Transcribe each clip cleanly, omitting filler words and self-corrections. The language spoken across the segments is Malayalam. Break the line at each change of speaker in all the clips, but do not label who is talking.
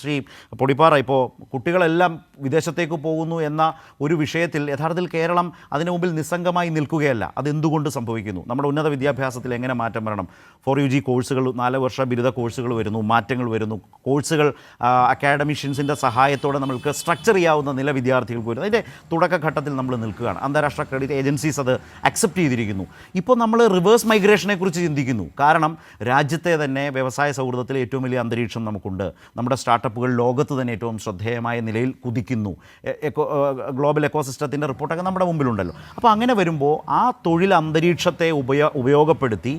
ശ്രീ പൊടിപ്പാറ, ഇപ്പോൾ കുട്ടികളെല്ലാം വിദേശത്തേക്ക് പോകുന്നു എന്ന ഒരു വിഷയത്തിൽ യഥാർത്ഥത്തിൽ കേരളം അതിനു മുമ്പിൽ നിസ്സംഗമായി നിൽക്കുകയല്ല. അതെന്തുകൊണ്ട് സംഭവിക്കുന്നു? നമ്മുടെ ഉന്നത വിദ്യാഭ്യാസത്തിൽ എങ്ങനെ മാറ്റം വരണം? 4UG കോഴ്സുകൾ, 4 വർഷ ബിരുദ കോഴ്സുകൾ വരുന്നു, മാറ്റങ്ങൾ വരുന്നു. കോഴ്സുകൾ അക്കാഡമിഷ്യൻസിൻ്റെ സഹായത്തോടെ നമ്മൾക്ക് സ്ട്രക്ചർ ചെയ്യാവുന്ന നില വിദ്യാർത്ഥികൾക്ക് വരുന്നു. അതിൻ്റെ തുടക്കഘട്ടത്തിൽ നമ്മൾ നിൽക്കുകയാണ്. അന്താരാഷ്ട്ര ക്രെഡിറ്റ് ഏജൻസീസ് അത് അക്സെപ്റ്റ് ചെയ്തിരിക്കുന്നു. ഇപ്പോൾ നമ്മൾ റിവേഴ്സ് മൈഗ്രേഷനെ കുറിച്ച് ചിന്തിക്കുന്നു. കാരണം രാജ്യത്തെ തന്നെ വ്യവസായ സൗഹൃദത്തിൽ ഏറ്റവും വലിയ അന്തരീക്ഷം നമുക്കുണ്ട്. നമ്മുടെ സ്റ്റാർട്ടപ്പുകൾ ലോകത്ത് തന്നെ ഏറ്റവും ശ്രദ്ധേയമായ നിലയിൽ കുതിക്കുന്നു. ഗ്ലോബൽ എക്കോസിസ്റ്റത്തിൻ്റെ റിപ്പോർട്ടൊക്കെ നമ്മുടെ മുമ്പിലുണ്ടല്ലോ. അപ്പോൾ അങ്ങനെ വരുമ്പോൾ ആ തൊഴിൽ അന്തരീക്ഷത്തെ ഉപയോഗപ്പെടുത്തി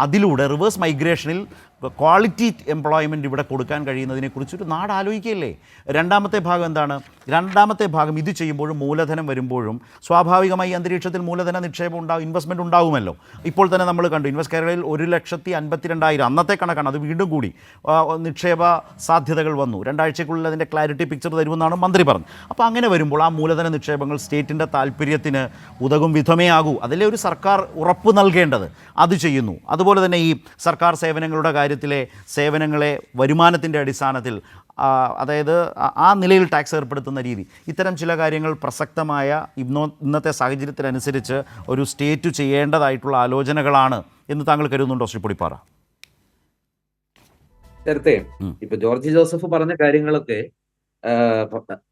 അതിലൂടെ റിവേഴ്സ് മൈഗ്രേഷനിൽ ക്വാളിറ്റി എംപ്ലോയ്മെൻറ്റ് ഇവിടെ കൊടുക്കാൻ കഴിയുന്നതിനെക്കുറിച്ചൊരു നാട് ആലോചിക്കുകയല്ലേ? രണ്ടാമത്തെ ഭാഗം എന്താണ്? രണ്ടാമത്തെ ഭാഗം ഇത് ചെയ്യുമ്പോഴും മൂലധനം വരുമ്പോഴും സ്വാഭാവികമായി അന്തരീക്ഷത്തിൽ മൂലധന നിക്ഷേപം ഉണ്ടാകും, ഇൻവെസ്റ്റ്മെൻറ്റ് ഉണ്ടാകുമല്ലോ. ഇപ്പോൾ തന്നെ നമ്മൾ കണ്ടു, ഇൻവെസ്റ്റ് കേരളയിൽ 1,52,000 അന്നത്തെ കണക്കാണ്, അത് വീണ്ടും കൂടി നിക്ഷേപ സാധ്യതകൾ വന്നു. 2 ആഴ്ചയ്ക്കുള്ളിൽ അതിൻ്റെ ക്ലാരിറ്റി പിക്ചർ തരുമെന്നാണ് മന്ത്രി പറഞ്ഞത്. അപ്പോൾ അങ്ങനെ വരുമ്പോൾ ആ മൂലധന നിക്ഷേപങ്ങൾ സ്റ്റേറ്റിൻ്റെ താല്പര്യത്തിന് ഉതകും വിധമേ ആകൂ. അതിലെ ഒരു സർക്കാർ ഉറപ്പ് നൽകേണ്ടത് അത് ചെയ്യുന്നു. അതുപോലെ തന്നെ ഈ സർക്കാർ സേവനങ്ങളുടെ കാര്യത്തിലെ സേവനങ്ങളെ വരുമാനത്തിൻ്റെ അടിസ്ഥാനത്തിൽ, അതായത് ആ നിലയിൽ ടാക്സ് ഏർപ്പെടുത്തുന്ന രീതി, ഇത്തരം ചില കാര്യങ്ങൾ പ്രസക്തമായ ഇന്നത്തെ സാഹചര്യത്തിനനുസരിച്ച് ഒരു സ്റ്റേറ്റ് ചെയ്യേണ്ടതായിട്ടുള്ള ആലോചനകളാണ് എന്ന് താങ്കൾ കരുതുന്നുണ്ടോ ശ്രീ പൊടിപ്പാറ?
തീർച്ചയായും. ഇപ്പൊ ജോർജ് ജോസഫ് പറഞ്ഞ കാര്യങ്ങളൊക്കെ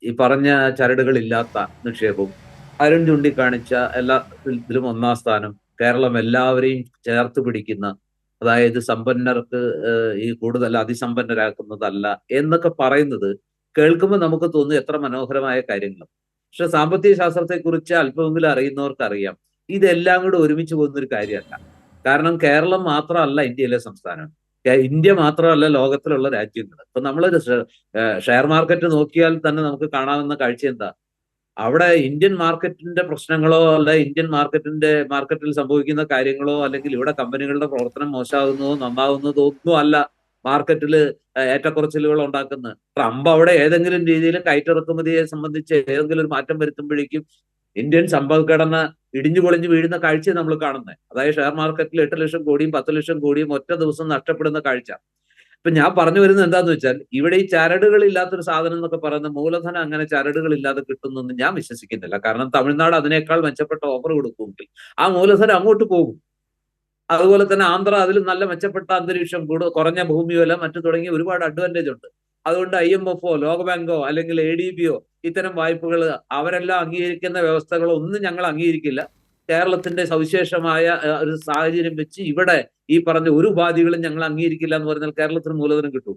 ഈ പറഞ്ഞ ചരടുകളില്ലാത്ത നിക്ഷേപവും അരുൺ ചൂണ്ടിക്കാണിച്ച എല്ലാ ഇതിലും 1-ാം സ്ഥാനം, കേരളം എല്ലാവരെയും ചേർത്ത് പിടിക്കുന്ന, അതായത് സമ്പന്നർക്ക് ഈ കൂടുതൽ അതിസമ്പന്നരാക്കുന്നതല്ല എന്നൊക്കെ പറയുന്നത് കേൾക്കുമ്പോൾ നമുക്ക് തോന്നുന്നു എത്ര മനോഹരമായ കാര്യങ്ങൾ. പക്ഷെ സാമ്പത്തിക ശാസ്ത്രത്തെക്കുറിച്ച് അല്പമെങ്കിലും അറിയുന്നവർക്ക് അറിയാം, ഇതെല്ലാം കൂടെ ഒരുമിച്ച് പോകുന്നൊരു കാര്യമല്ല. കാരണം കേരളം മാത്രമല്ല ഇന്ത്യയിലെ സംസ്ഥാനം, ഇന്ത്യ മാത്രമല്ല ലോകത്തിലുള്ള രാജ്യങ്ങൾ. ഇപ്പൊ നമ്മളൊരു ഷെയർ മാർക്കറ്റ് നോക്കിയാൽ തന്നെ നമുക്ക് കാണാവുന്ന കാഴ്ച എന്താ? അവിടെ ഇന്ത്യൻ മാർക്കറ്റിന്റെ പ്രശ്നങ്ങളോ അല്ല ഇന്ത്യൻ മാർക്കറ്റിൽ സംഭവിക്കുന്ന കാര്യങ്ങളോ അല്ലെങ്കിൽ ഇവിടെ കമ്പനികളുടെ പ്രവർത്തനം മോശമാകുന്നതോ നന്നാകുന്നതോ ഒന്നും അല്ല മാർക്കറ്റിൽ ഏറ്റക്കുറച്ചിലുകൾ ഉണ്ടാക്കുന്നത്. ട്രംപ് അവിടെ ഏതെങ്കിലും രീതിയിൽ കയറ്റിറക്കുമതിയെ സംബന്ധിച്ച് ഏതെങ്കിലും ഒരു മാറ്റം വരുത്തുമ്പോഴേക്കും ഇന്ത്യൻ സമ്പദ്ഘടന ഇടിഞ്ഞു പൊളിഞ്ഞു വീഴുന്ന കാഴ്ച നമ്മൾ കാണുന്നത്. അതായത് ഷെയർ മാർക്കറ്റിൽ 8 ലക്ഷം കോടിയും 10 ലക്ഷം കോടിയും ഒറ്റ ദിവസം നഷ്ടപ്പെടുന്ന കാഴ്ച. ഇപ്പൊ ഞാൻ പറഞ്ഞു വരുന്നത് എന്താന്ന് വെച്ചാൽ, ഇവിടെ ഈ ചരടുകൾ ഇല്ലാത്തൊരു സാധനം എന്നൊക്കെ പറയുന്ന മൂലധനം അങ്ങനെ ചരടുകൾ ഇല്ലാതെ കിട്ടുന്നൊന്നും ഞാൻ വിശ്വസിക്കുന്നില്ല. കാരണം തമിഴ്നാട് അതിനേക്കാൾ മെച്ചപ്പെട്ട ഓഫർ കൊടുക്കുമെങ്കിൽ ആ മൂലധനം അങ്ങോട്ട് പോകും. അതുപോലെ തന്നെ ആന്ധ്ര അതിലും നല്ല മെച്ചപ്പെട്ട അന്തരീക്ഷം, കുറഞ്ഞ ഭൂമി വില മറ്റു തുടങ്ങിയ ഒരുപാട് അഡ്വാൻറ്റേജ് ഉണ്ട്. അതുകൊണ്ട് IMFോ ലോകബാങ്കോ അല്ലെങ്കിൽ ADBയോ ഇത്തരം വായ്പകൾ അവരെല്ലാം അംഗീകരിക്കുന്ന വ്യവസ്ഥകളോ ഒന്നും ഞങ്ങൾ അംഗീകരിക്കില്ല. കേരളത്തിന്റെ സവിശേഷമായ ഒരു സാഹചര്യം വെച്ച് ഇവിടെ ഈ പറഞ്ഞ ഒരു ഉപാധികളും ഞങ്ങൾ അംഗീകരിക്കില്ല എന്ന് പറഞ്ഞാൽ കേരളത്തിന് മൂലധനം കിട്ടും.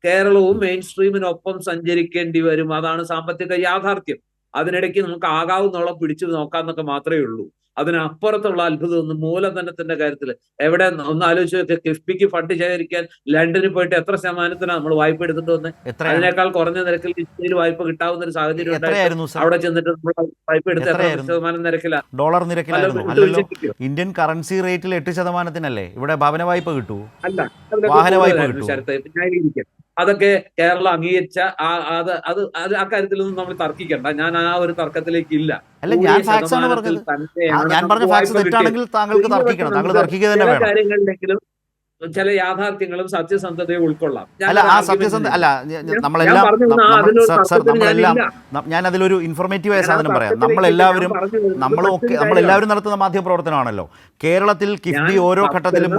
കേരളവും മെയിൻ സ്ട്രീമിനൊപ്പം സഞ്ചരിക്കേണ്ടി വരും. അതാണ് സാമ്പത്തിക യാഥാർത്ഥ്യം. അതിനിടയ്ക്ക് നമുക്ക് ആകാവുന്നോളം പിടിച്ചു നോക്കാന്നൊക്കെ മാത്രമേ ഉള്ളൂ. അതിനപ്പുറത്തുള്ള അത്ഭുതമൊന്നും മൂലധനത്തിന്റെ കാര്യത്തിൽ എവിടെ ഒന്ന് ആലോചിച്ച് നോക്കുക. കിഫ്ബിക്ക് ഫണ്ട് ശേഖരിക്കാൻ ലണ്ടനിൽ പോയിട്ട് എത്ര ശതമാനത്തിനാണ് നമ്മൾ വായ്പ എടുത്തിട്ട് വന്നത്? അതിനേക്കാൾ കുറഞ്ഞ നിരക്കിൽ ഇന്ത്യയിൽ വായ്പ കിട്ടാവുന്ന ഒരു സാഹചര്യം ഉണ്ടായിരുന്നു. അവിടെ ചെന്നിട്ട് നമ്മൾ വായ്പ എടുത്ത് എത്ര ശതമാനം നിരക്കിലാണ്?
ഡോളർ നിരക്കിലായിരുന്നു. ഇന്ത്യൻ കറൻസി റേറ്റിൽ 8%-നല്ലേ ഇവിടെ ഭവന വായ്പ കിട്ടൂ, വാഹന വായ്പ കിട്ടൂ.
അതൊക്കെ കേരളം അംഗീകരിച്ച അക്കാര്യത്തിലൊന്നും നമ്മൾ തർക്കിക്കണ്ട. ഞാൻ ആ ഒരു തർക്കത്തിലേക്ക് ഇല്ല. കാര്യങ്ങളിലെങ്കിലും ചില യാഥാർത്ഥ്യങ്ങളും സത്യസന്ധതയും ഉൾക്കൊള്ളാം.
ഞാൻ അതിലൊരു ഇൻഫോർമേറ്റീവായ സാധനം പറയാം. നമ്മളെല്ലാവരും നടത്തുന്ന മാധ്യമ പ്രവർത്തനമാണല്ലോ. കേരളത്തിൽ കിഫ്ബി ഓരോ ഘട്ടത്തിലും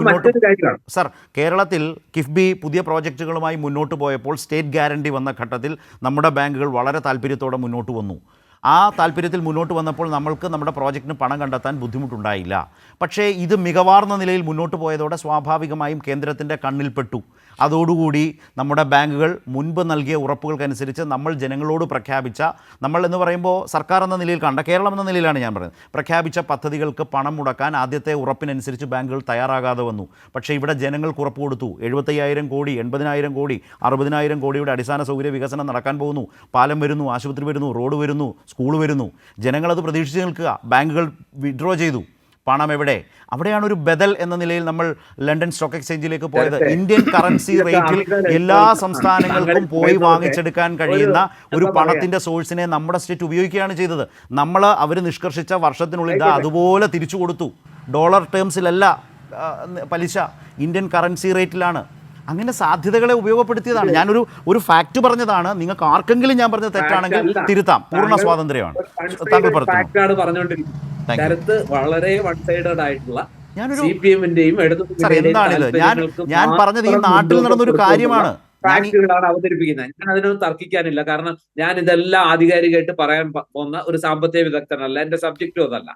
കേരളത്തിൽ കിഫ്ബി പുതിയ പ്രോജക്റ്റുകളുമായി മുന്നോട്ട് പോയപ്പോൾ സ്റ്റേറ്റ് ഗ്യാരണ്ടി വന്ന ഘട്ടത്തിൽ നമ്മുടെ ബാങ്കുകൾ വളരെ താല്പര്യത്തോടെ മുന്നോട്ട് വന്നു. ആ താല്പര്യത്തിൽ മുന്നോട്ട് വന്നപ്പോൾ നമ്മൾക്ക് നമ്മുടെ പ്രോജക്റ്റിന് പണം കണ്ടെത്താൻ ബുദ്ധിമുട്ടുണ്ടായില്ല. പക്ഷേ ഇത് മികവാർന്ന നിലയിൽ മുന്നോട്ട് പോയതോടെ സ്വാഭാവികമായും കേന്ദ്രത്തിൻ്റെ കണ്ണിൽപ്പെട്ടു. അതോടുകൂടി നമ്മുടെ ബാങ്കുകൾ മുൻപ് നൽകിയ ഉറപ്പുകൾക്കനുസരിച്ച് നമ്മൾ ജനങ്ങളോട് പ്രഖ്യാപിച്ച, നമ്മൾ എന്ന് പറയുമ്പോൾ സർക്കാർ എന്ന നിലയിൽ കണ്ട, കേരളം എന്ന നിലയിലാണ് ഞാൻ പറയുന്നത്, പ്രഖ്യാപിച്ച പദ്ധതികൾക്ക് പണം മുടക്കാൻ ആദ്യത്തെ ഉറപ്പിനനുസരിച്ച് ബാങ്കുകൾ തയ്യാറാകാതെ വന്നു. പക്ഷേ ഇവിടെ ജനങ്ങൾക്ക് ഉറപ്പ് കൊടുത്തു. 75,000 കോടി, 80,000 കോടി, 60,000 കോടിയുടെ അടിസ്ഥാന സൗകര്യ വികസനം നടക്കാൻ പോകുന്നു. പാലം വരുന്നു, ആശുപത്രി വരുന്നു, റോഡ് വരുന്നു, സ്കൂൾ വരുന്നു. ജനങ്ങളത് പ്രതീക്ഷിച്ച് നിൽക്കുക. ബാങ്കുകൾ വിഡ്രോ ചെയ്തു. പണം എവിടെ? അവിടെയാണ് ഒരു ബദൽ എന്ന നിലയിൽ നമ്മൾ ലണ്ടൻ സ്റ്റോക്ക് എക്സ്ചേഞ്ചിലേക്ക് പോയത്. ഇന്ത്യൻ കറൻസി റേറ്റിൽ എല്ലാ സംസ്ഥാനങ്ങൾക്കും പോയി വാങ്ങിച്ചെടുക്കാൻ കഴിയുന്ന ഒരു പണത്തിൻ്റെ സോഴ്സിനെ നമ്മുടെ സ്റ്റേറ്റ് ഉപയോഗിക്കുകയാണ് ചെയ്തത്. അവർ നിഷ്കർഷിച്ച വർഷത്തിനുള്ളിൽ അതുപോലെ തിരിച്ചു കൊടുത്തു. ഡോളർ ടേംസിലല്ല പലിശ, ഇന്ത്യൻ കറൻസി റേറ്റിലാണ്. അങ്ങനെ സാധ്യതകളെ ഉപയോഗപ്പെടുത്തിയതാണ്. ഞാനൊരു ഫാക്ട് പറഞ്ഞതാണ്. നിങ്ങൾക്ക് ആർക്കെങ്കിലും ഞാൻ പറഞ്ഞത് തെറ്റാണെങ്കിൽ തിരുത്താം, പൂർണ്ണ സ്വാതന്ത്ര്യമാണ്. താങ്കൾ
ഫാക്ടാണ് പറഞ്ഞുകൊണ്ടിരിക്കുന്നത്. ശരത്ത് വളരെ വൺ സൈഡഡ് ആയിട്ടുള്ള
ഞാനൊരു
സിപിഎമ്മിന്റെയും
സാർ എന്താണിത്? ഞാൻ പറഞ്ഞത് ഈ നാട്ടിൽ നടന്നൊരു കാര്യമാണ്.
ഫാക്ടുകളാണ് അവതരിപ്പിക്കുന്നത്. ഞാൻ അതിനൊന്നും തർക്കിക്കാനില്ല. കാരണം ഞാൻ ഇതെല്ലാം ആധികാരികമായിട്ട് പറയാൻ പോകുന്ന ഒരു സാമ്പത്തിക വിദഗ്ധനല്ല, എന്റെ സബ്ജക്റ്റും അതല്ല.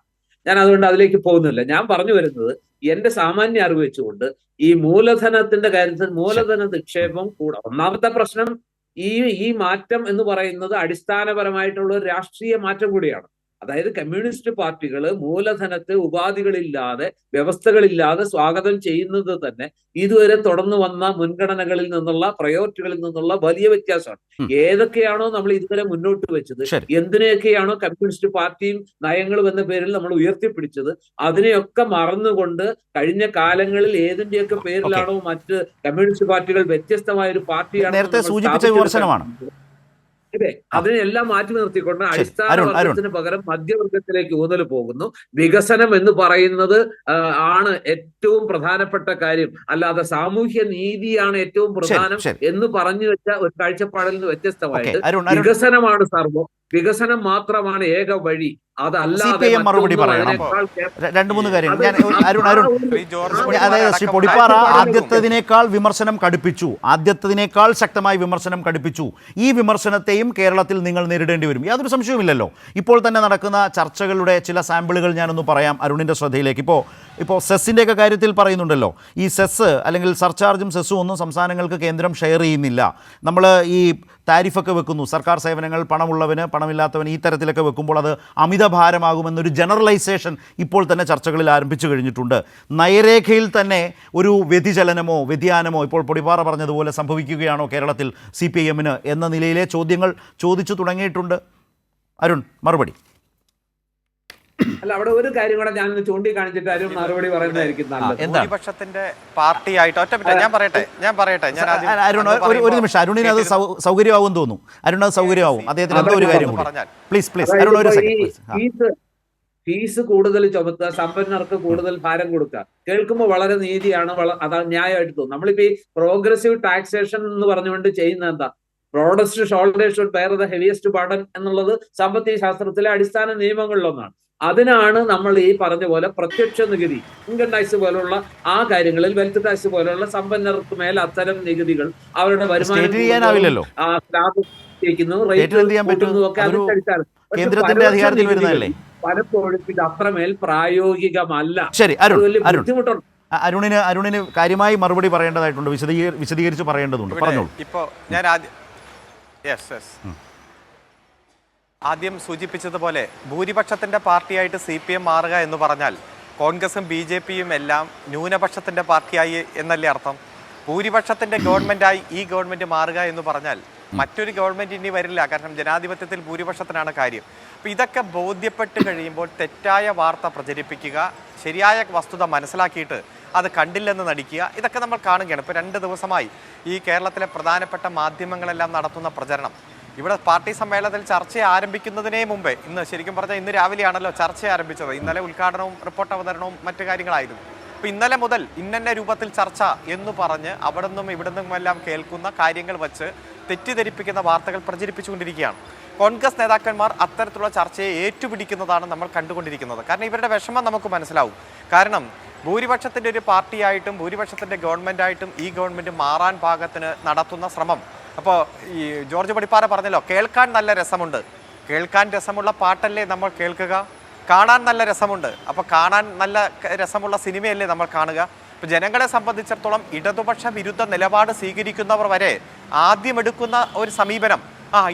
ഞാൻ അതുകൊണ്ട് അതിലേക്ക് പോകുന്നില്ല. ഞാൻ പറഞ്ഞു വരുന്നത് എന്റെ സാമാന്യ അറിവ് വെച്ചുകൊണ്ട് ഈ മൂലധനത്തിന്റെ കാര്യത്തിൽ മൂലധന നിക്ഷേപം ഒന്നാമത്തെ പ്രശ്നം ഈ മാറ്റം എന്ന് പറയുന്നത് അടിസ്ഥാനപരമായിട്ടുള്ള ഒരു രാഷ്ട്രീയ മാറ്റം കൂടിയാണ്. അതായത് കമ്മ്യൂണിസ്റ്റ് പാർട്ടികൾ മൂലധനത്തെ ഉപാധികളില്ലാതെ വ്യവസ്ഥകളില്ലാതെ സ്വാഗതം ചെയ്യുന്നത് തന്നെ ഇതുവരെ തുടർന്നു വന്ന മുൻഗണനകളിൽ നിന്നുള്ള പ്രയോറിറ്റികളിൽ നിന്നുള്ള വലിയ വ്യത്യാസമാണ്. ഏതൊക്കെയാണോ നമ്മൾ ഇതുവരെ മുന്നോട്ട് വെച്ചത്, എന്തിനെയൊക്കെയാണോ കമ്മ്യൂണിസ്റ്റ് പാർട്ടിയും നയങ്ങളും എന്ന പേരിൽ നമ്മൾ ഉയർത്തിപ്പിടിച്ചത്, അതിനെയൊക്കെ മറന്നുകൊണ്ട് കഴിഞ്ഞ കാലങ്ങളിൽ ഏതിന്റെയൊക്കെ പേരിലാണോ മറ്റ് കമ്മ്യൂണിസ്റ്റ് പാർട്ടികൾ വ്യത്യസ്തമായ ഒരു പാർട്ടിയാണ് അതെ, അതിനെല്ലാം മാറ്റി നിർത്തിക്കൊണ്ട് അടിസ്ഥാന വർഗത്തിന് പകരം മധ്യവർഗത്തിലേക്ക് ഊന്നൽ പോകുന്നു. വികസനം എന്ന് പറയുന്നത് ആണ് ഏറ്റവും പ്രധാനപ്പെട്ട കാര്യം, അല്ലാതെ സാമൂഹ്യ നീതിയാണ് ഏറ്റവും പ്രധാനം എന്ന് പറഞ്ഞു വെച്ച ഒരു കാഴ്ചപ്പാടിൽ നിന്ന് വ്യത്യസ്തമായിട്ട് വികസനമാണ് സർവ്വം, വികസനം മാത്രമാണ് ഏക വഴി, അതല്ലാതെ
മറുപടി പറയണം. രണ്ട് മൂന്ന് കാര്യം അതായത് ശ്രീ പൊടിപ്പാറ ആദ്യത്തേതിനേക്കാൾ വിമർശനം കടുപ്പിച്ചു, ആദ്യത്തേതിനേക്കാൾ ശക്തമായി വിമർശനം കടുപ്പിച്ചു. ഈ വിമർശനത്തെയും കേരളത്തിൽ നിങ്ങൾ നേരിടേണ്ടി വരും, യാതൊരു സംശയവുമില്ലല്ലോ. ഇപ്പോൾ തന്നെ നടക്കുന്ന ചർച്ചകളുടെ ചില സാമ്പിളുകൾ ഞാനൊന്ന് പറയാം അരുണിൻ്റെ ശ്രദ്ധയിലേക്ക്. ഇപ്പോൾ സെസ്സിൻ്റെയൊക്കെ കാര്യത്തിൽ പറയുന്നുണ്ടല്ലോ, ഈ സെസ് അല്ലെങ്കിൽ സർചാർജും സെസ്സും ഒന്നും സംസ്ഥാനങ്ങൾക്ക് കേന്ദ്രം ഷെയർ ചെയ്യുന്നില്ല. നമ്മൾ ഈ താരിഫൊക്കെ വെക്കുന്നു, സർക്കാർ സേവനങ്ങൾ പണമുള്ളവന് പണമില്ലാത്തവന് ഈ തരത്തിലൊക്കെ വെക്കുമ്പോൾ അത് അമിതഭാരമാകുമെന്നൊരു ജനറലൈസേഷൻ ഇപ്പോൾ തന്നെ ചർച്ചകളിൽ ആരംഭിച്ചു കഴിഞ്ഞിട്ടുണ്ട്. നയരേഖയിൽ തന്നെ ഒരു വ്യതിയാനമോ ഇപ്പോൾ പൊടിപ്പാറ പറഞ്ഞതുപോലെ സംഭവിക്കുകയാണോ കേരളത്തിൽ CPIM എന്ന നിലയിലെ ചോദ്യങ്ങൾ ചോദിച്ചു തുടങ്ങിയിട്ടുണ്ട്. അരുൺ, മറുപടി.
അല്ല, അവിടെ ഒരു കാര്യം കൂടെ ഞാൻ ചൂണ്ടിക്കാണിച്ചിട്ട് അരുൺ മറുപടി പറയുന്നതായിരിക്കും നല്ലത്.
ഭൂരിപക്ഷത്തിന്റെ പാർട്ടിയായിട്ട്
അരുൺ ഒരു നിമിഷം, അരുണിന് അത് സൗകര്യമാവും തോന്നുന്നു. അരുൺ അത് സൗകര്യമാവും, അദ്ദേഹത്തിന് എന്തോ ഒരു കാര്യം പ്ലീസ് അരുൺ ഒരു സെക്കൻഡ്.
ഫീസ് കൂടുതൽ ചുമത്തുക, സമ്പന്നർക്ക് കൂടുതൽ ഭാരം കൊടുക്കുക, കേൾക്കുമ്പോൾ വളരെ നീതിയാണ്, അതാണ് ന്യായമായിട്ട് തോന്നുന്നു. നമ്മളിപ്പോ ഈ പ്രോഗ്രസീവ് ടാക്സേഷൻ എന്ന് പറഞ്ഞുകൊണ്ട് ചെയ്യുന്ന എന്താ, broadest shoulders should bear the heaviest burden എന്നുള്ളത് സാമ്പത്തിക ശാസ്ത്രത്തിലെ അടിസ്ഥാന നിയമങ്ങളിലൊന്നാണ്. അതിനാണ് നമ്മൾ ഈ പറഞ്ഞ പോലെ പ്രത്യക്ഷ നികുതി, ഇൻകം ടാക്സ് പോലുള്ള ആ കാര്യങ്ങളിൽ, വെൽത്ത് ടാക്സ് പോലുള്ള സമ്പന്നർക്ക് മേൽ അത്തരം നികുതികൾ അവരുടെ വരുമാനം പലപ്പോഴും ഇത് അത്രമേൽ പ്രായോഗികമല്ല. ബുദ്ധിമുട്ടുണ്ട്.
അരുണിന് കാര്യമായി മറുപടി പറയേണ്ടതായിട്ടുണ്ട്, വിശദീകരിച്ച് പറയേണ്ടതുണ്ട്. പറഞ്ഞോളൂ.
ഇപ്പോ ഞാൻ ആദ്യം സൂചിപ്പിച്ചതുപോലെ ഭൂരിപക്ഷത്തിന്റെ പാർട്ടിയായിട്ട് CPM മാറുക എന്ന് പറഞ്ഞാൽ കോൺഗ്രസും BJPയും എല്ലാം ന്യൂനപക്ഷത്തിന്റെ പാർട്ടിയായി എന്നല്ലേ അർത്ഥം? ഭൂരിപക്ഷത്തിന്റെ ഗവൺമെന്റായി ഈ ഗവൺമെന്റ് മാറുക എന്ന് പറഞ്ഞാൽ മറ്റൊരു ഗവൺമെന്റ് ഇനി വരില്ല, കാരണം ജനാധിപത്യത്തിൽ ഭൂരിപക്ഷത്തിനാണ് കാര്യം. അപ്പോൾ ഇതൊക്കെ ബോധ്യപ്പെട്ട് കഴിയുമ്പോൾ തെറ്റായ വാർത്ത പ്രചരിപ്പിക്കുക, ശരിയായ വസ്തുത മനസ്സിലാക്കിയിട്ട് അത് കണ്ടില്ലെന്ന് നടിക്കുക, ഇതൊക്കെ നമ്മൾ കാണുകയാണ്. ഇപ്പോൾ 2 ദിവസമായി ഈ കേരളത്തിലെ പ്രധാനപ്പെട്ട മാധ്യമങ്ങളെല്ലാം നടത്തുന്ന പ്രചരണം. ഇവിടെ പാർട്ടി സമ്മേളനത്തിൽ ചർച്ച ആരംഭിക്കുന്നതിനേ മുമ്പേ, ശരിക്കും പറഞ്ഞാൽ ഇന്ന് രാവിലെയാണല്ലോ ചർച്ച ആരംഭിച്ചത്. ഇന്നലെ ഉദ്ഘാടനവും റിപ്പോർട്ട് അവതരണവും മറ്റു കാര്യങ്ങളായിരുന്നു. അപ്പോൾ ഇന്നലെ മുതൽ ഇന്ന രൂപത്തിൽ ചർച്ച എന്ന് പറഞ്ഞ് അവിടെ നിന്നും ഇവിടെ നിന്നുമെല്ലാം കേൾക്കുന്ന കാര്യങ്ങൾ വച്ച് തെറ്റിദ്ധരിപ്പിക്കുന്ന വാർത്തകൾ പ്രചരിപ്പിച്ചുകൊണ്ടിരിക്കുകയാണ്. കോൺഗ്രസ് നേതാക്കന്മാർ അത്തരത്തിലുള്ള ചർച്ചയെ ഏറ്റുപിടിക്കുന്നതാണ് നമ്മൾ കണ്ടുകൊണ്ടിരിക്കുന്നത്. കാരണം ഇവരുടെ വിഷമം നമുക്ക് മനസ്സിലാവും. കാരണം ഭൂരിപക്ഷത്തിൻ്റെ ഒരു പാർട്ടിയായിട്ടും ഭൂരിപക്ഷത്തിൻ്റെ ഗവൺമെൻറ്റായിട്ടും ഈ ഗവൺമെൻറ് മാറാൻ പാകത്തിന് നടത്തുന്ന ശ്രമം. അപ്പോൾ ഈ ജോർജ് പടിപ്പാറ പറഞ്ഞല്ലോ, കേൾക്കാൻ നല്ല രസമുണ്ട്. കേൾക്കാൻ രസമുള്ള പാട്ടല്ലേ നമ്മൾ കേൾക്കുക, കാണാൻ നല്ല രസമുണ്ട്. അപ്പോൾ കാണാൻ നല്ല രസമുള്ള സിനിമയല്ലേ നമ്മൾ കാണുക. ഇപ്പോൾ ജനങ്ങളെ സംബന്ധിച്ചിടത്തോളം ഇടതുപക്ഷ വിരുദ്ധ നിലപാട് സ്വീകരിക്കുന്നവർ വരെ ആദ്യം എടുക്കുന്ന ഒരു സമീപനം,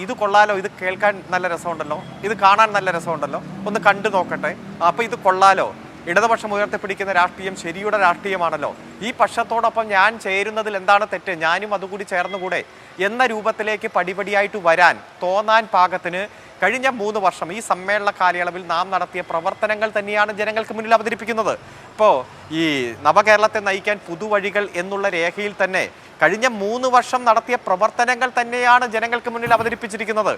ഇത് കൊള്ളാലോ, ഇത് കേൾക്കാൻ നല്ല രസമുണ്ടല്ലോ, ഇത് കാണാൻ നല്ല രസമുണ്ടല്ലോ, ഒന്ന് കണ്ടു നോക്കട്ടെ, അപ്പോൾ ഇത് കൊള്ളാലോ, ഇടതുപക്ഷം ഉയർത്തിപ്പിടിക്കുന്ന രാഷ്ട്രീയം ശരിയുടെ രാഷ്ട്രീയമാണല്ലോ, ഈ പക്ഷത്തോടൊപ്പം ഞാൻ ചേരുന്നതിൽ എന്താണ് തെറ്റ്, ഞാനും അതുകൂടി ചേർന്നുകൂടെ എന്ന രൂപത്തിലേക്ക് പടിപടിയായിട്ട് വരാൻ തോന്നാൻ പാകത്തിന് കഴിഞ്ഞ 3 വർഷം ഈ സമ്മേളന കാലയളവിൽ നാം നടത്തിയ പ്രവർത്തനങ്ങൾ തന്നെയാണ് ജനങ്ങൾക്ക് മുന്നിൽ അവതരിപ്പിക്കുന്നത്. ഇപ്പോൾ ഈ നവകേരളത്തെ നയിക്കാൻ പുതുവഴികൾ എന്നുള്ള രേഖയിൽ തന്നെ കഴിഞ്ഞ 3 വർഷം നടത്തിയ പ്രവർത്തനങ്ങൾ തന്നെയാണ് ജനങ്ങൾക്ക് മുന്നിൽ അവതരിപ്പിച്ചിരിക്കുന്നത്.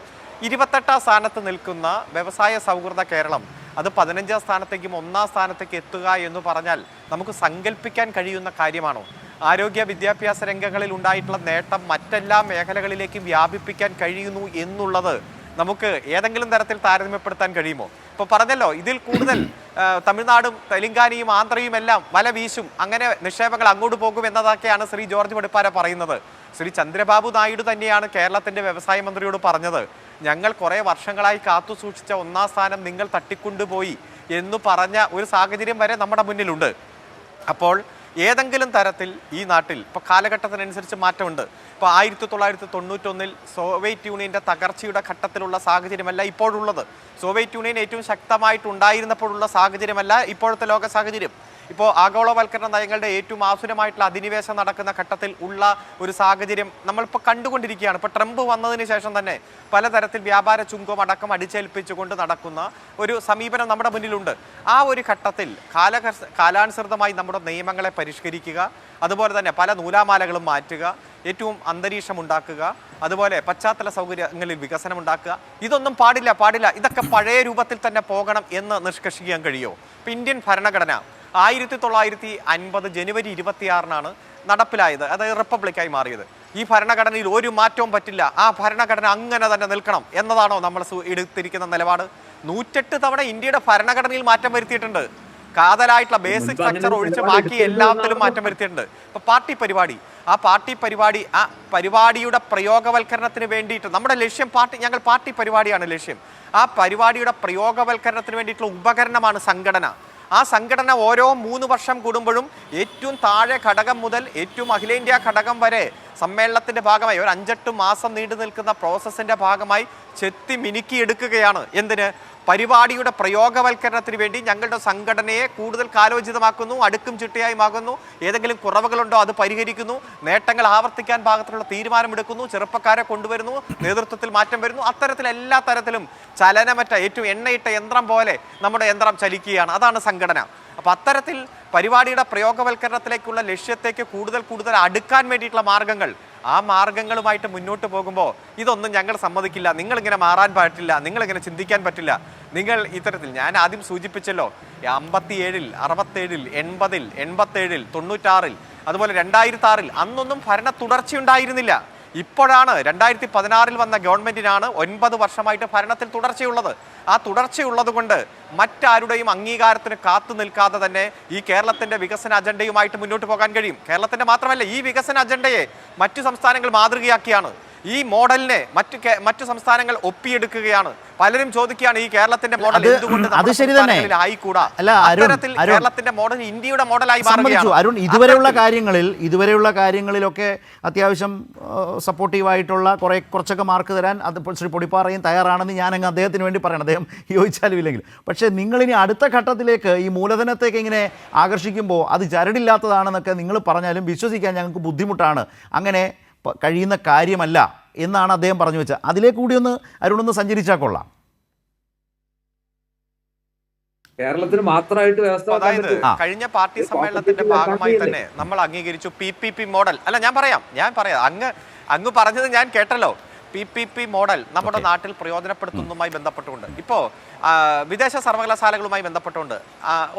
28ാം സ്ഥാനത്ത് നിൽക്കുന്ന വ്യവസായ സൗഹൃദ കേരളം അത് 15ാം സ്ഥാനത്തേക്കും 1ാം സ്ഥാനത്തേക്ക് എത്തുക എന്ന് പറഞ്ഞാൽ നമുക്ക് സങ്കല്പിക്കാൻ കഴിയുന്ന കാര്യമാണോ? ആരോഗ്യ വിദ്യാഭ്യാസ രംഗങ്ങളിൽ ഉണ്ടായിട്ടുള്ള നേട്ടം മറ്റെല്ലാ മേഖലകളിലേക്കും വ്യാപിപ്പിക്കാൻ കഴിയുന്നു എന്നുള്ളത് നമുക്ക് ഏതെങ്കിലും തരത്തിൽ താരതമ്യപ്പെടുത്താൻ കഴിയുമോ? ഇപ്പോൾ പറഞ്ഞല്ലോ, ഇതിൽ കൂടുതൽ തമിഴ്നാടും തെലങ്കാനയും ആന്ധ്രയും എല്ലാം വല വീശും, അങ്ങനെ നിക്ഷേപങ്ങൾ അങ്ങോട്ട് പോകും എന്നതൊക്കെയാണ് ശ്രീ ജോർജ് വെടുപ്പാര പറയുന്നത്. ശ്രീ ചന്ദ്രബാബു നായിഡു തന്നെയാണ് കേരളത്തിന്റെ വ്യവസായ മന്ത്രിയോട് പറഞ്ഞത്, ഞങ്ങൾ കുറേ വർഷങ്ങളായി കാത്തു സൂക്ഷിച്ച 1ാം സ്ഥാനം നിങ്ങൾ തട്ടിക്കൊണ്ടുപോയി എന്ന് പറഞ്ഞ ഒരു സാഹചര്യം വരെ നമ്മുടെ മുന്നിലുണ്ട്. അപ്പോൾ ഏതെങ്കിലും തരത്തിൽ ഈ നാട്ടിൽ ഇപ്പോൾ കാലഘട്ടത്തിനനുസരിച്ച് മാറ്റമുണ്ട്. ഇപ്പോൾ 1991 സോവിയറ്റ് യൂണിയൻ്റെ തകർച്ചയുടെ ഘട്ടത്തിലുള്ള സാഹചര്യമല്ല ഇപ്പോഴുള്ളത്. സോവിയറ്റ് യൂണിയൻ ഏറ്റവും ശക്തമായിട്ടുണ്ടായിരുന്നപ്പോഴുള്ള സാഹചര്യമല്ല ഇപ്പോഴത്തെ ലോക സാഹചര്യം. ഇപ്പോൾ ആഗോളവൽക്കരണ നയങ്ങളുടെ ഏറ്റവും ആസുരമായിട്ടുള്ള അധിനിവേശം നടക്കുന്ന ഘട്ടത്തിൽ ഉള്ള ഒരു സാഹചര്യം നമ്മളിപ്പോൾ കണ്ടുകൊണ്ടിരിക്കുകയാണ്. ഇപ്പോൾ ട്രംപ് വന്നതിന് ശേഷം തന്നെ പലതരത്തിൽ വ്യാപാര ചുങ്കം അടക്കം അടിച്ചേൽപ്പിച്ചുകൊണ്ട് നടക്കുന്ന ഒരു സമീപനം നമ്മുടെ മുന്നിലുണ്ട്. ആ ഒരു ഘട്ടത്തിൽ കാലാനുസൃതമായി നമ്മുടെ നിയമങ്ങളെ പരിഷ്കരിക്കുക, അതുപോലെ തന്നെ പല നൂലാമാലകളും മാറ്റുക, ഏറ്റവും അന്തരീക്ഷം ഉണ്ടാക്കുക, അതുപോലെ പശ്ചാത്തല സൗകര്യങ്ങളിൽ വികസനം ഉണ്ടാക്കുക, ഇതൊന്നും പാടില്ല. ഇതൊക്കെ പഴയ രൂപത്തിൽ തന്നെ പോകണം എന്ന് നിഷ്കർഷിക്കാൻ കഴിയുമോ? ഇപ്പം ഇന്ത്യൻ ഭരണഘടന 1950 ജനുവരി 26 നടപ്പിലായത്, അതായത് റിപ്പബ്ലിക്കായി മാറിയത്. ഈ ഭരണഘടനയിൽ ഒരു മാറ്റവും പറ്റില്ല, ആ ഭരണഘടന അങ്ങനെ തന്നെ നിൽക്കണം എന്നതാണോ നമ്മൾ എടുത്തിരിക്കുന്ന നിലപാട്? 108 തവണ ഇന്ത്യയുടെ ഭരണഘടനയിൽ മാറ്റം വരുത്തിയിട്ടുണ്ട്. കാതലായിട്ടുള്ള ബേസിക് സ്ട്രക്ചർ ഒഴിച്ച് ബാക്കി എല്ലാത്തിലും മാറ്റം വരുത്തിയിട്ടുണ്ട്. ഇപ്പൊ പാർട്ടി പരിപാടി, ആ പരിപാടിയുടെ പ്രയോഗവൽക്കരണത്തിന് വേണ്ടിയിട്ട് നമ്മുടെ ലക്ഷ്യം ഞങ്ങൾ പാർട്ടി പരിപാടിയാണ് ലക്ഷ്യം. ആ പരിപാടിയുടെ പ്രയോഗവൽക്കരണത്തിന് വേണ്ടിയിട്ടുള്ള ഉപകരണമാണ് സംഘടന. ആ സംഘടന ഓരോ 3 വർഷം കൂടുമ്പോഴും ഏറ്റവും താഴെ ഘടകം മുതൽ ഏറ്റവും അഖിലേന്ത്യാ ഘടകം വരെ സമ്മേളനത്തിന്റെ ഭാഗമായി ഒരു 5-8 മാസം നീണ്ടു നിൽക്കുന്ന പ്രോസസ്സിന്റെ ഭാഗമായി ചെത്തി മിനുക്കിയെടുക്കുകയാണ്. എന്തിന്? പരിപാടിയുടെ പ്രയോഗവൽക്കരണത്തിന് വേണ്ടി ഞങ്ങളുടെ സംഘടനയെ കൂടുതൽ കാലോചിതമാക്കുന്നു, അടുക്കും ചിട്ടയായുമാകുന്നു, ഏതെങ്കിലും കുറവുകളുണ്ടോ അത് പരിഹരിക്കുന്നു, നേട്ടങ്ങൾ ആവർത്തിക്കാൻ പാകത്തിലുള്ള തീരുമാനമെടുക്കുന്നു, ചെറുപ്പക്കാരെ കൊണ്ടുവരുന്നു, നേതൃത്വത്തിൽ മാറ്റം വരുന്നു. അത്തരത്തിൽ എല്ലാ തരത്തിലും ചലനമറ്റ ഏറ്റവും എണ്ണയിട്ട യന്ത്രം പോലെ നമ്മുടെ യന്ത്രം ചലിക്കുകയാണ്. അതാണ് സംഘടന. അപ്പം അത്തരത്തിൽ പരിപാടിയുടെ പ്രയോഗവൽക്കരണത്തിലേക്കുള്ള ലക്ഷ്യത്തേക്ക് കൂടുതൽ അടുക്കാൻ വേണ്ടിയിട്ടുള്ള മാർഗങ്ങൾ, ആ മാർഗങ്ങളുമായിട്ട് മുന്നോട്ട് പോകുമ്പോൾ ഇതൊന്നും ഞങ്ങൾ സമ്മതിക്കില്ല, നിങ്ങളിങ്ങനെ മാറാൻ പറ്റില്ല, നിങ്ങളിങ്ങനെ ചിന്തിക്കാൻ പറ്റില്ല, നിങ്ങൾ ഇത്തരത്തിൽ ഞാൻ ആദ്യം സൂചിപ്പിച്ചല്ലോ 57, 67, 80, 87, 96, അതുപോലെ 2006 അന്നൊന്നും ഭരണ തുടർച്ചയുണ്ടായിരുന്നില്ല. ഇപ്പോഴാണ് 2016 വന്ന ഗവൺമെന്റിനാണ് 9 വർഷമായിട്ട് ഭരണത്തിൽ തുടർച്ചയുള്ളത്. ആ തുടർച്ചയുള്ളത് കൊണ്ട് മറ്റാരുടെയും അംഗീകാരത്തിന് കാത്തു നിൽക്കാതെ തന്നെ ഈ കേരളത്തിന്റെ വികസന അജണ്ടയുമായിട്ട് മുന്നോട്ട് പോകാൻ കഴിയും. കേരളത്തിന്റെ മാത്രമല്ല, ഈ വികസന അജണ്ടയെ മറ്റു സംസ്ഥാനങ്ങൾ മാതൃകയാക്കിയാണ്. ഈ മോഡലിനെ മറ്റു സംസ്ഥാനങ്ങൾ ഒപ്പിയെടുക്കുകയാണ്. പലരും ചോദിക്കുകയാണ് ഈ കേരളത്തിന്റെ മോഡൽ എന്തുകൊണ്ട് ആയിക്കൂടാ? അത്തരത്തിൽ കേരളത്തിന്റെ മോഡൽ ഇന്ത്യയുടെ മോഡലായി മാറുകയാണ്.
അരുൺ, ഇതുവരെയുള്ള കാര്യങ്ങളിലൊക്കെ അത്യാവശ്യം സപ്പോർട്ടീവായിട്ടുള്ള കുറച്ചൊക്കെ മാർക്ക് തരാൻ ശ്രീ പൊടിപ്പാറയും തയ്യാറാണെന്ന് ഞാൻ അങ്ങ് അദ്ദേഹത്തിന് വേണ്ടി പറയണം, അദ്ദേഹം യോജിച്ചാലും ഇല്ലെങ്കിൽ. പക്ഷേ നിങ്ങളിനി അടുത്ത ഘട്ടത്തിലേക്ക് ഈ മൂലധനത്തേക്ക് ഇങ്ങനെ ആകർഷിക്കുമ്പോൾ അത് ചരടില്ലാത്തതാണെന്നൊക്കെ നിങ്ങൾ പറഞ്ഞാലും വിശ്വസിക്കാൻ ഞങ്ങൾക്ക് ബുദ്ധിമുട്ടാണ്. അങ്ങനെ കഴിയുന്ന കാര്യമല്ല എന്നാണ് അദ്ദേഹം പറഞ്ഞു വെച്ചത്. അതിലേക്ക് കൂടി അരുണൊന്ന് സഞ്ചരിച്ചാൽ കൊള്ളാം.
കേരളത്തിന് മാത്രമായിട്ട് വ്യവസ്ഥ,
അതായത് കഴിഞ്ഞ പാർട്ടി സമ്മേളനത്തിന്റെ ഭാഗമായി തന്നെ നമ്മൾ അംഗീകരിച്ചു PPP മോഡൽ. അല്ല, ഞാൻ പറയാം അങ്ങ് പറഞ്ഞത് ഞാൻ കേട്ടല്ലോ. PPP മോഡൽ നമ്മുടെ നാട്ടിൽ പ്രയോജനപ്പെടുത്തുന്നതുമായി ബന്ധപ്പെട്ടുകൊണ്ട് ഇപ്പോൾ വിദേശ സർവകലാശാലകളുമായി ബന്ധപ്പെട്ടുകൊണ്ട്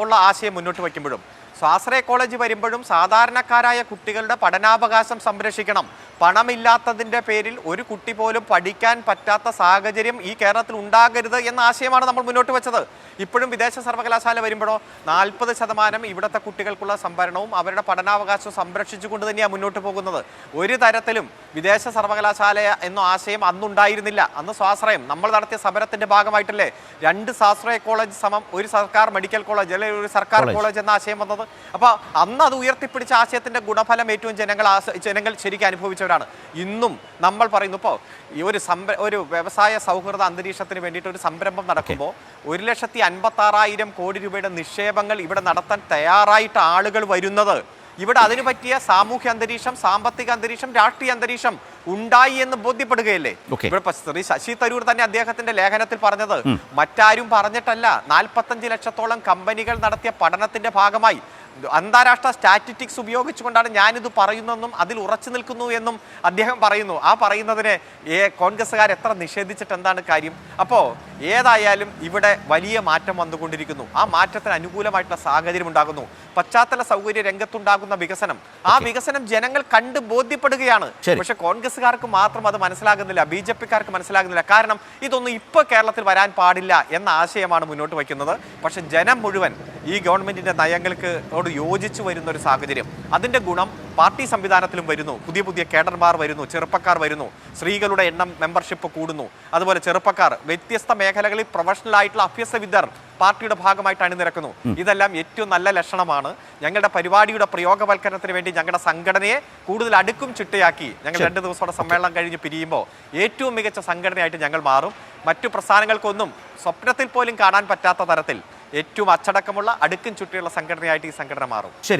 ഉള്ള ആശയം മുന്നോട്ട് വയ്ക്കുമ്പോഴും സ്വാശ്രയ കോളേജ് വരുമ്പോഴും സാധാരണക്കാരായ കുട്ടികളുടെ പഠനാവകാശം സംരക്ഷിക്കണം. പണമില്ലാത്തതിൻ്റെ പേരിൽ ഒരു കുട്ടി പോലും പഠിക്കാൻ പറ്റാത്ത സാഹചര്യം ഈ കേരളത്തിൽ ഉണ്ടാകരുത് എന്ന ആശയമാണ് നമ്മൾ മുന്നോട്ട് വെച്ചത്. ഇപ്പോഴും വിദേശ സർവകലാശാല വരുമ്പോഴോ 40% ഇവിടുത്തെ കുട്ടികൾക്കുള്ള സംവരണവും അവരുടെ പഠനാവകാശവും സംരക്ഷിച്ചുകൊണ്ട് തന്നെയാണ് മുന്നോട്ട് പോകുന്നത്. ഒരു തരത്തിലും വിദേശ സർവകലാശാല എന്ന ആശയം അന്നുണ്ടായിരുന്നില്ല. അന്ന് സ്വാശ്രയം നമ്മൾ നടത്തിയ സമരത്തിന്റെ ഭാഗമായിട്ടല്ലേ 2 സ്വാശ്രയ കോളേജ് സമം ഒരു സർക്കാർ മെഡിക്കൽ കോളേജ് അല്ലെങ്കിൽ ഒരു സർക്കാർ കോളേജ് എന്ന ആശയം വന്നത്. അപ്പോൾ അന്ന് അത് ഉയർത്തിപ്പിടിച്ച ആശയത്തിന്റെ ഗുണഫലം ഏറ്റവും ജനങ്ങൾ ശരിക്കും അനുഭവിച്ചവരാണ്. ഇന്നും നമ്മൾ പറയുന്നു, ഇപ്പോൾ ഈ ഒരു വ്യവസായ സൗഹൃദ അന്തരീക്ഷത്തിന് വേണ്ടിയിട്ട് ഒരു സംരംഭം നടക്കുമ്പോൾ 1,56,000 കോടി രൂപയുടെ നിക്ഷേപങ്ങൾ ഇവിടെ നടത്താൻ തയ്യാറായിട്ട് ആളുകൾ വരുന്നത് ഇവിടെ അതിനു പറ്റിയ സാമൂഹ്യ അന്തരീക്ഷം, സാമ്പത്തിക അന്തരീക്ഷം, രാഷ്ട്രീയ അന്തരീക്ഷം ഉണ്ടായി എന്ന് ബോധ്യപ്പെടുകയല്ലേ. ഇവിടെ ശ്രീ ശശി തരൂർ തന്നെ അദ്ദേഹത്തിന്റെ ലേഖനത്തിൽ പറഞ്ഞത് മറ്റാരും പറഞ്ഞിട്ടല്ല, 45 ലക്ഷത്തോളം കമ്പനികൾ നടത്തിയ പഠനത്തിന്റെ ഭാഗമായി അന്താരാഷ്ട്ര സ്റ്റാറ്റിസ്റ്റിക്സ് ഉപയോഗിച്ചുകൊണ്ടാണ് ഞാനിത് പറയുന്നതെന്നും അതിൽ ഉറച്ചു നിൽക്കുന്നു എന്നും അദ്ദേഹം പറയുന്നു. ആ പറയുന്നതിനെ കോൺഗ്രസ്സുകാർ എത്ര നിഷേധിച്ചിട്ട് എന്താണ് കാര്യം? അപ്പോൾ ഏതായാലും ഇവിടെ വലിയ മാറ്റം വന്നുകൊണ്ടിരിക്കുന്നു. ആ മാറ്റത്തിന് അനുകൂലമായിട്ടുള്ള സാഹചര്യം ഉണ്ടാകുന്നു. പശ്ചാത്തല സൗകര്യ രംഗത്തുണ്ടാകുന്ന വികസനം, ആ വികസനം ജനങ്ങൾ കണ്ട് ബോധ്യപ്പെടുകയാണ്. പക്ഷെ കോൺഗ്രസ്സുകാർക്ക് മാത്രം അത് മനസ്സിലാകുന്നില്ല, BJP-ക്കാർക്ക് മനസ്സിലാകുന്നില്ല. കാരണം ഇതൊന്നും ഇപ്പോൾ കേരളത്തിൽ വരാൻ പാടില്ല എന്ന ആശയമാണ് മുന്നോട്ട് വയ്ക്കുന്നത്. പക്ഷെ ജനം മുഴുവൻ ഈ ഗവൺമെന്റിന്റെ നയങ്ങൾക്ക് യോജിച്ചു വരുന്ന ഒരു സാഹചര്യം, അതിന്റെ ഗുണം പാർട്ടി സംവിധാനത്തിലും വരുന്നു. പുതിയ പുതിയ കേഡർമാർ വരുന്നു, ചെറുപ്പക്കാർ വരുന്നു, സ്ത്രീകളുടെ എണ്ണം മെമ്പർഷിപ്പ് കൂടുന്നു. അതുപോലെ ചെറുപ്പക്കാർ, വ്യത്യസ്ത മേഖലകളിൽ പ്രൊഫഷണൽ ആയിട്ടുള്ള അഭ്യസവിദ്യർ പാർട്ടിയുടെ ഭാഗമായിട്ട് അണിനിരക്കുന്നു. ഇതെല്ലാം ഏറ്റവും നല്ല ലക്ഷണമാണ്. ഞങ്ങളുടെ പരിപാടിയുടെ പ്രയോഗവൽക്കരണത്തിന് വേണ്ടി ഞങ്ങളുടെ സംഘടനയെ കൂടുതൽ അടുക്കും ചിട്ടയാക്കി ഞങ്ങൾ 2 ദിവസത്തോടെ സമ്മേളനം കഴിഞ്ഞ് പിരിയുമ്പോൾ ഏറ്റവും മികച്ച സംഘടനയായിട്ട് ഞങ്ങൾ മാറും. മറ്റു പ്രസ്ഥാനങ്ങൾക്കൊന്നും സ്വപ്നത്തിൽ പോലും കാണാൻ പറ്റാത്ത തരത്തിൽ ഏറ്റവും അച്ചടക്കമുള്ള അടുക്കും ചുട്ടിയുള്ള സംഘടനയായിട്ട് ഈ സംഘടന മാറും.